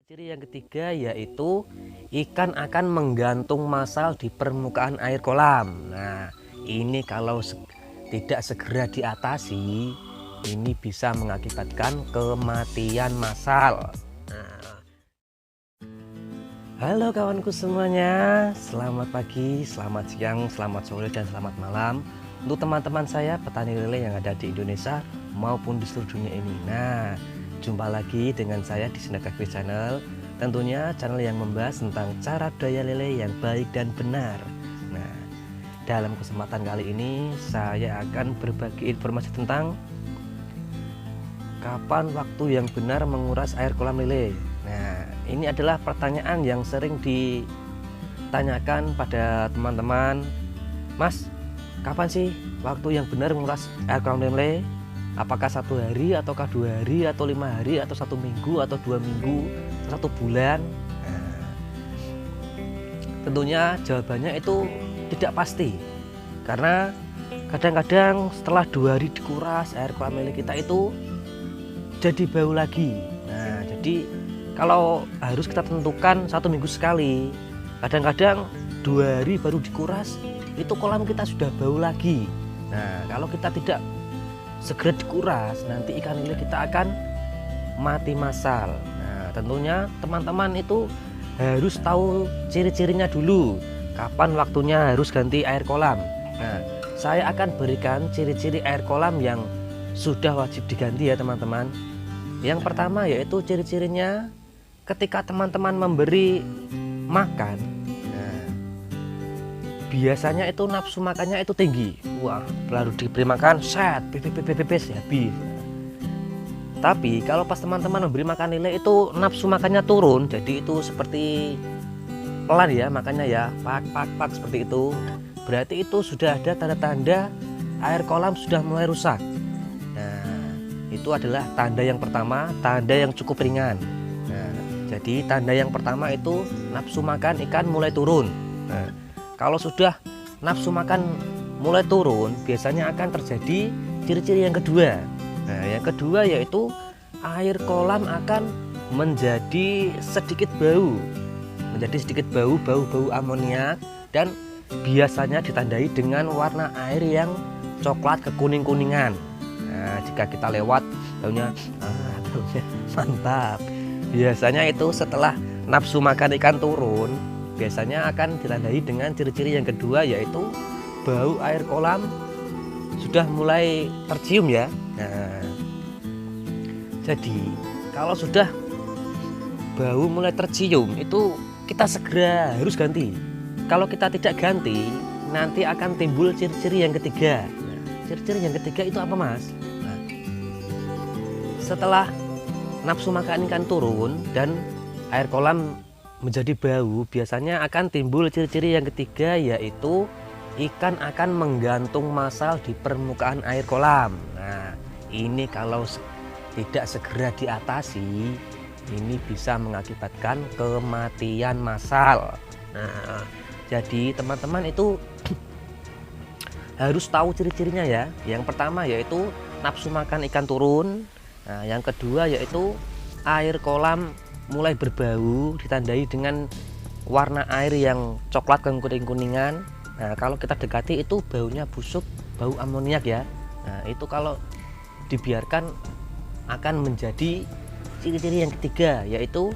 Ciri yang ketiga yaitu ikan akan menggantung massal di permukaan air kolam. Nah, ini kalau tidak segera diatasi, ini bisa mengakibatkan kematian massal. Nah, halo kawanku semuanya, selamat pagi, selamat siang, selamat sore, dan selamat malam untuk teman-teman saya petani lele yang ada di Indonesia maupun di seluruh dunia ini. Nah, jumpa lagi dengan saya di Sinar Agri Channel, tentunya channel yang membahas tentang cara budidaya lele yang baik dan benar. Nah, dalam kesempatan kali ini saya akan berbagi informasi tentang kapan waktu yang benar menguras air kolam lele. Nah, ini adalah pertanyaan yang sering ditanyakan pada teman-teman. Mas, kapan sih waktu yang benar menguras air kolam lele? Apakah 1 hari, ataukah 2 hari, atau 5 hari, atau 1 minggu, atau 2 minggu, atau 1 bulan? Nah, tentunya jawabannya itu tidak pasti, karena kadang-kadang setelah 2 hari dikuras air kolam lele kita itu jadi bau lagi. Nah, jadi kalau harus kita tentukan 1 minggu sekali, kadang-kadang 2 hari baru dikuras itu kolam kita sudah bau lagi. Nah, kalau kita tidak segera dikuras, nanti ikan lele kita akan mati massal. Nah, tentunya teman-teman itu harus tahu ciri-cirinya dulu, kapan waktunya harus ganti air kolam. Nah, saya akan berikan ciri-ciri air kolam yang sudah wajib diganti ya teman-teman. Yang pertama yaitu ciri-cirinya ketika teman-teman memberi makan, biasanya itu nafsu makannya itu tinggi. Wah, baru diberi makan set pipis habis. Tapi kalau pas teman-teman memberi makan lele itu nafsu makannya turun, jadi itu seperti pelan ya makannya ya, pak seperti itu. Berarti itu sudah ada tanda-tanda air kolam sudah mulai rusak. Nah, itu adalah tanda yang pertama, tanda yang cukup ringan. Nah, jadi tanda yang pertama itu nafsu makan ikan mulai turun. Nah, kalau sudah nafsu makan mulai turun, biasanya akan terjadi ciri-ciri yang kedua. Nah, yang kedua yaitu air kolam akan menjadi sedikit bau. Bau amoniak, dan biasanya ditandai dengan warna air yang coklat kekuning-kuningan. Nah, jika kita lewat baunya mantap. Biasanya itu setelah nafsu makan ikan turun, biasanya akan ditandai dengan ciri-ciri yang kedua yaitu bau air kolam sudah mulai tercium ya. Nah, jadi kalau sudah bau mulai tercium itu kita segera harus ganti. Kalau kita tidak ganti, nanti akan timbul ciri-ciri yang ketiga. Nah, ciri-ciri yang ketiga itu apa mas? Nah, setelah nafsu makan ikan turun dan air kolam menjadi bau, biasanya akan timbul ciri-ciri yang ketiga yaitu ikan akan menggantung massal di permukaan air kolam. Nah, ini kalau tidak segera diatasi, ini bisa mengakibatkan kematian massal. Nah, jadi teman-teman itu harus tahu ciri-cirinya ya. Yang pertama yaitu nafsu makan ikan turun. Nah, yang kedua yaitu air kolam mulai berbau, ditandai dengan warna air yang coklat kuning-kuningan. Nah, kalau kita dekati itu baunya busuk, bau amoniak ya. Nah, itu kalau dibiarkan akan menjadi ciri-ciri yang ketiga yaitu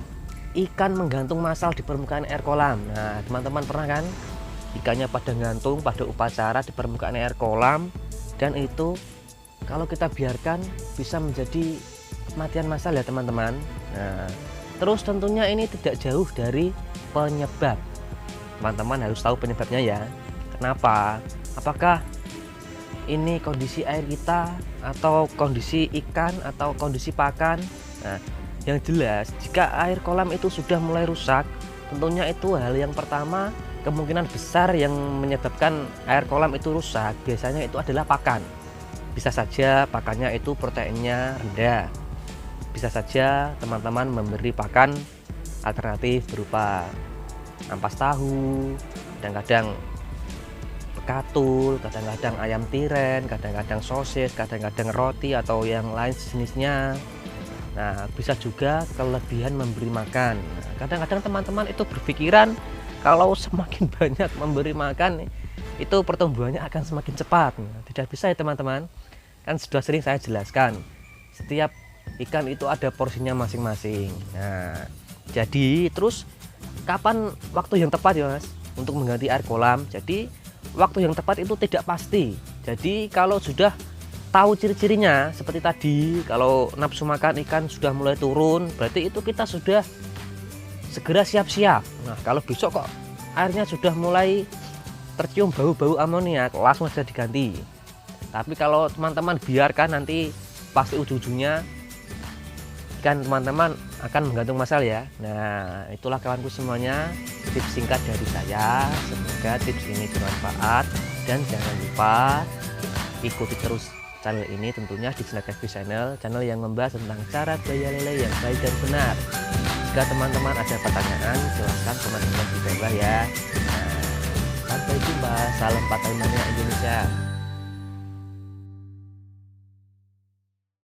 ikan menggantung massal di permukaan air kolam. Nah, teman-teman pernah kan ikannya pada gantung pada upacara di permukaan air kolam, dan itu kalau kita biarkan bisa menjadi kematian massal ya teman-teman. Nah, terus tentunya ini tidak jauh dari penyebab. Teman-teman harus tahu penyebabnya ya. Kenapa? Apakah ini kondisi air kita, atau kondisi ikan, atau kondisi pakan? Nah, yang jelas jika air kolam itu sudah mulai rusak, tentunya itu hal yang pertama kemungkinan besar yang menyebabkan air kolam itu rusak biasanya itu adalah pakan. Bisa saja pakannya itu proteinnya rendah. Bisa saja teman-teman memberi pakan alternatif berupa ampas tahu, kadang-kadang bekatul, kadang-kadang ayam tiren, kadang-kadang sosis, kadang-kadang roti atau yang lain jenisnya. Nah, bisa juga kelebihan memberi makan. Nah, kadang-kadang teman-teman itu berpikiran kalau semakin banyak memberi makan itu pertumbuhannya akan semakin cepat. Nah, tidak bisa ya teman-teman. Kan sudah sering saya jelaskan. Setiap ikan itu ada porsinya masing-masing. Nah, jadi terus kapan waktu yang tepat ya Mas untuk mengganti air kolam? Jadi waktu yang tepat itu tidak pasti. Jadi kalau sudah tahu ciri-cirinya seperti tadi, kalau nafsu makan ikan sudah mulai turun, berarti itu kita sudah segera siap-siap. Nah, kalau besok kok airnya sudah mulai tercium bau-bau amoniak, langsung saja diganti. Tapi kalau teman-teman biarkan, nanti pasti ujung-ujungnya ikan teman-teman akan menggantung masal ya. Nah, itulah kawanku semuanya, tips singkat dari saya. Semoga tips ini bermanfaat, dan jangan lupa ikuti terus channel ini, tentunya di Snack FB channel yang membahas tentang cara gaya lele yang baik dan benar. Jika teman-teman ada pertanyaan, silahkan komen di bawah ya. Nah, sampai jumpa, salam Patah Mania Indonesia.